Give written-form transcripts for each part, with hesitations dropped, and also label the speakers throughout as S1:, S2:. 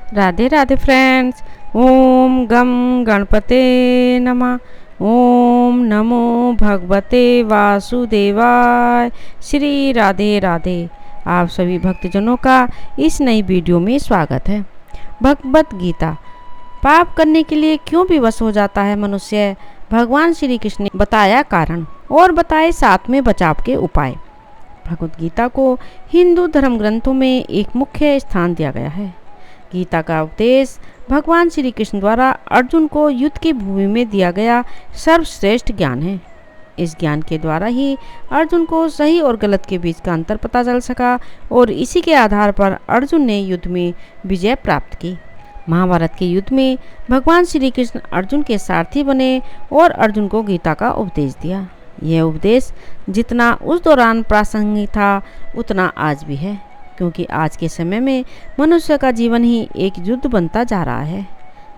S1: Radhe Radhe friends. ओम गम गणपते नमः। ओम नमो भगवते वासुदेवाय। श्री राधे राधे। आप सभी भक्तजनों का इस नई वीडियो में स्वागत है। भगवत गीता। पाप करने के लिए क्यों विवश हो जाता है मनुष्य, भगवान श्री कृष्ण ने बताया कारण और बताए साथ में बचाव के उपाय। भगवत गीता को हिंदू धर्म ग्रंथों में एक मुख्य स्थान दिया गया है। गीता का उपदेश भगवान श्री कृष्ण द्वारा अर्जुन को युद्ध की भूमि में दिया गया सर्वश्रेष्ठ ज्ञान है। इस ज्ञान के द्वारा ही अर्जुन को सही और गलत के बीच का अंतर पता चल सका और इसी के आधार पर अर्जुन ने युद्ध में विजय प्राप्त की। महाभारत के युद्ध में भगवान श्री कृष्ण अर्जुन के सारथी बने और अर्जुन को गीता का उपदेश दिया। यह उपदेश जितना उस दौरान प्रासंगिक था उतना आज भी है, क्योंकि आज के समय में मनुष्य का जीवन ही एक युद्ध बनता जा रहा है।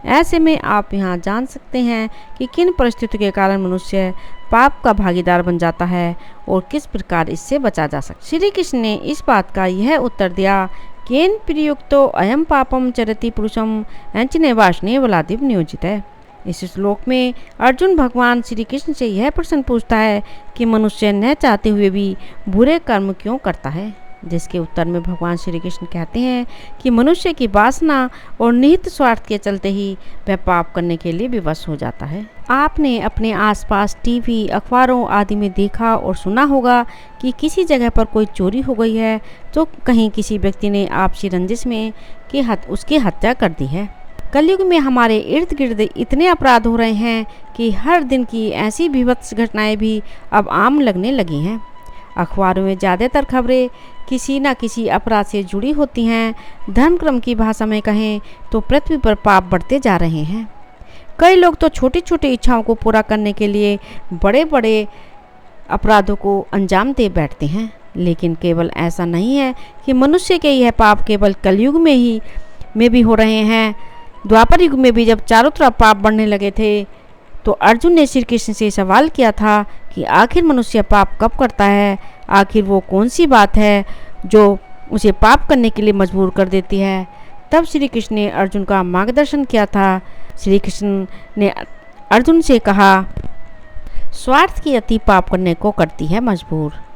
S1: ऐसे में आप यहाँ जान सकते हैं कि किन परिस्थितियों के कारण मनुष्य पाप का भागीदार बन जाता है और किस प्रकार इससे बचा जा सकता है। श्री कृष्ण ने इस बात का यह उत्तर दिया, केन प्रयुक्तो अयम पापम चरति पुरुषम एंचने वासने वलादिव नियोजित है। इस श्लोक में अर्जुन भगवान श्री कृष्ण से यह प्रश्न पूछता है कि मनुष्य न चाहते हुए भी बुरे कर्म क्यों करता है, जिसके उत्तर में भगवान श्री कृष्ण कहते हैं कि मनुष्य की वासना और निहित स्वार्थ के चलते ही वह पाप करने के लिए विवश हो जाता है। आपने अपने आसपास टीवी, अखबारों आदि में देखा और सुना होगा कि किसी जगह पर कोई चोरी हो गई है तो कहीं किसी व्यक्ति ने आपसी रंजिश में उसकी हत्या कर दी है। कलयुग में हमारे इर्द गिर्द इतने अपराध हो रहे हैं कि हर दिन की ऐसी विभत्स घटनाएं भी अब आम लगने लगी हैं। अखबारों में ज़्यादातर खबरें किसी न किसी अपराध से जुड़ी होती हैं। धर्मक्रम की भाषा में कहें तो पृथ्वी पर पाप बढ़ते जा रहे हैं। कई लोग तो छोटी छोटी इच्छाओं को पूरा करने के लिए बड़े बड़े अपराधों को अंजाम दे बैठते हैं। लेकिन केवल ऐसा नहीं है कि मनुष्य के यह पाप केवल कलयुग में भी हो रहे हैं। द्वापर युग में भी जब चारों तरफ पाप बढ़ने लगे थे तो अर्जुन ने श्री कृष्ण से सवाल किया था कि आखिर मनुष्य पाप कब करता है, आखिर वो कौन सी बात है जो उसे पाप करने के लिए मजबूर कर देती है। तब श्री कृष्ण ने अर्जुन का मार्गदर्शन किया था। श्री कृष्ण ने अर्जुन से कहा, स्वार्थ की अति पाप करने को करती है मजबूर।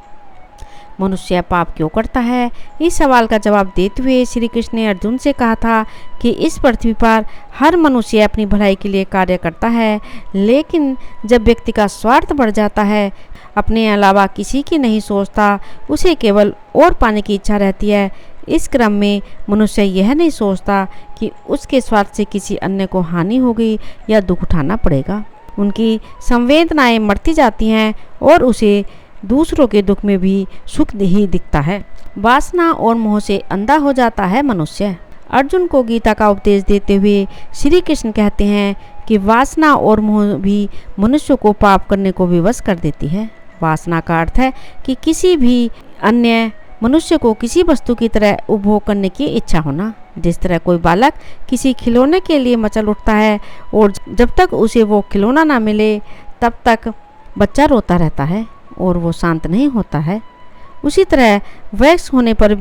S1: मनुष्य पाप क्यों करता है, इस सवाल का जवाब देते हुए श्री कृष्ण ने अर्जुन से कहा था कि इस पृथ्वी पर हर मनुष्य अपनी भलाई के लिए कार्य करता है, लेकिन जब व्यक्ति का स्वार्थ बढ़ जाता है, अपने अलावा किसी की नहीं सोचता, उसे केवल और पाने की इच्छा रहती है। इस क्रम में मनुष्य यह नहीं सोचता कि उसके स्वार्थ से किसी अन्य को हानि होगी या दुख उठाना पड़ेगा। उनकी संवेदनाएं मरती जाती हैं और उसे दूसरों के दुख में भी सुख ही दिखता है। वासना और मोह से अंधा हो जाता है मनुष्य। अर्जुन को गीता का उपदेश देते हुए श्री कृष्ण कहते हैं कि वासना और मोह भी मनुष्य को पाप करने को विवश कर देती है। वासना का अर्थ है कि किसी भी अन्य मनुष्य को किसी वस्तु की तरह उपभोग करने की इच्छा होना। जिस तरह कोई बालक किसी खिलौने के लिए मचल उठता है और जब तक उसे वो खिलौना ना मिले तब तक बच्चा रोता रहता है और वो शांत नहीं होता है, उसी तरह वयस्क होने पर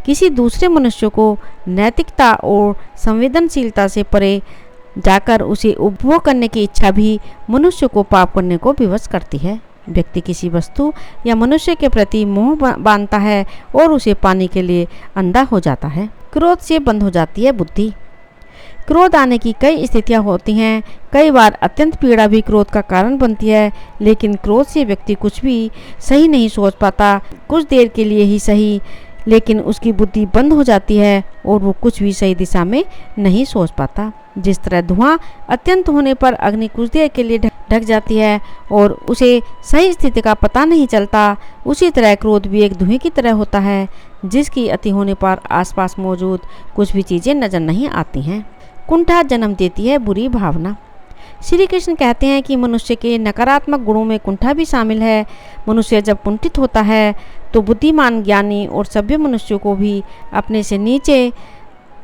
S1: किसी दूसरे मनुष्य को नैतिकता और संवेदनशीलता से परे जाकर उसे उपभोग करने की इच्छा भी मनुष्य को पाप करने को विवश करती है। व्यक्ति किसी वस्तु या मनुष्य के प्रति मोह बांधता है और उसे पाने के लिए अंधा हो जाता है। क्रोध से बंद हो जाती है बुद्धि। क्रोध आने की कई स्थितियां होती हैं। कई बार अत्यंत पीड़ा भी क्रोध का कारण बनती है, लेकिन क्रोध से व्यक्ति कुछ भी सही नहीं सोच पाता। कुछ देर के लिए ही सही, लेकिन उसकी बुद्धि बंद हो जाती है और वो कुछ भी सही दिशा में नहीं सोच पाता। जिस तरह धुआं अत्यंत होने पर अग्नि कुछ देर के लिए ढक जाती है और उसे सही स्थिति का पता नहीं चलता, उसी तरह क्रोध भी एक धुएं की तरह होता है जिसकी अति होने पर आसपास मौजूद कुछ भी चीज़ें नजर नहीं आती हैं। कुंठा जन्म देती है बुरी भावना। श्री कृष्ण कहते हैं कि मनुष्य के नकारात्मक गुणों में कुंठा भी शामिल है। मनुष्य जब कुंठित होता है तो बुद्धिमान, ज्ञानी और सभ्य मनुष्यों को भी अपने से नीचे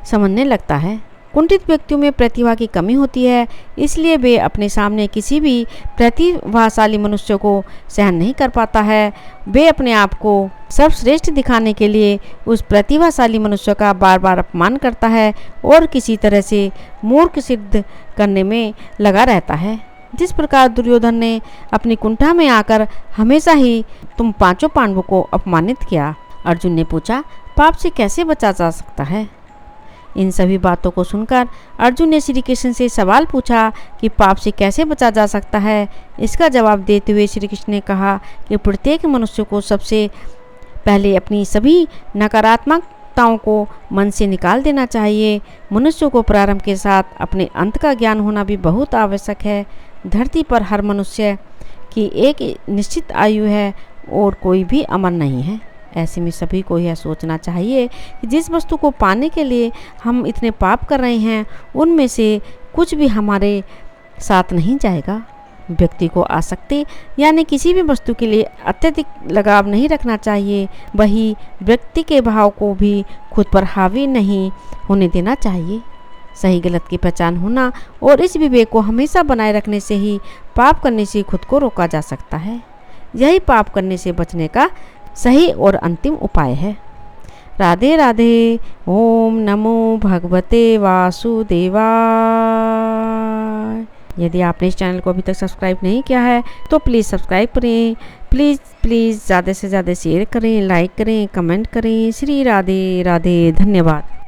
S1: समझने लगता है। कुंठित व्यक्तियों में प्रतिभा की कमी होती है, इसलिए वे अपने सामने किसी भी प्रतिभाशाली मनुष्य को सहन नहीं कर पाता है। वे अपने आप को सर्वश्रेष्ठ दिखाने के लिए उस प्रतिभाशाली मनुष्य का बार बार अपमान करता है और किसी तरह से मूर्ख सिद्ध करने में लगा रहता है। जिस प्रकार दुर्योधन ने अपनी कुंठा में आकर हमेशा ही तुम पांचों पांडवों को अपमानित किया। अर्जुन ने पूछा, पाप से कैसे बचा जा सकता है? इन सभी बातों को सुनकर अर्जुन ने श्री कृष्ण से सवाल पूछा कि पाप से कैसे बचा जा सकता है। इसका जवाब देते हुए श्री कृष्ण ने कहा कि प्रत्येक मनुष्य को सबसे पहले अपनी सभी नकारात्मकताओं को मन से निकाल देना चाहिए। मनुष्य को प्रारंभ के साथ अपने अंत का ज्ञान होना भी बहुत आवश्यक है। धरती पर हर मनुष्य की एक निश्चित आयु है और कोई भी अमर नहीं है। ऐसे में सभी को यह सोचना चाहिए कि जिस वस्तु को पाने के लिए हम इतने पाप कर रहे हैं उनमें से कुछ भी हमारे साथ नहीं जाएगा। व्यक्ति को आसक्ति यानी किसी भी वस्तु के लिए अत्यधिक लगाव नहीं रखना चाहिए। वही व्यक्ति के भाव को भी खुद पर हावी नहीं होने देना चाहिए। सही गलत की पहचान होना और इस विवेक को हमेशा बनाए रखने से ही पाप करने से खुद को रोका जा सकता है। यही पाप करने से बचने का सही और अंतिम उपाय है। राधे राधे। ओम नमो भगवते वासुदेवाय। यदि आपने इस चैनल को अभी तक सब्सक्राइब नहीं किया है तो प्लीज़ सब्सक्राइब करें। प्लीज़ ज़्यादा से ज़्यादा शेयर करें, लाइक करें, कमेंट करें। श्री राधे राधे। धन्यवाद।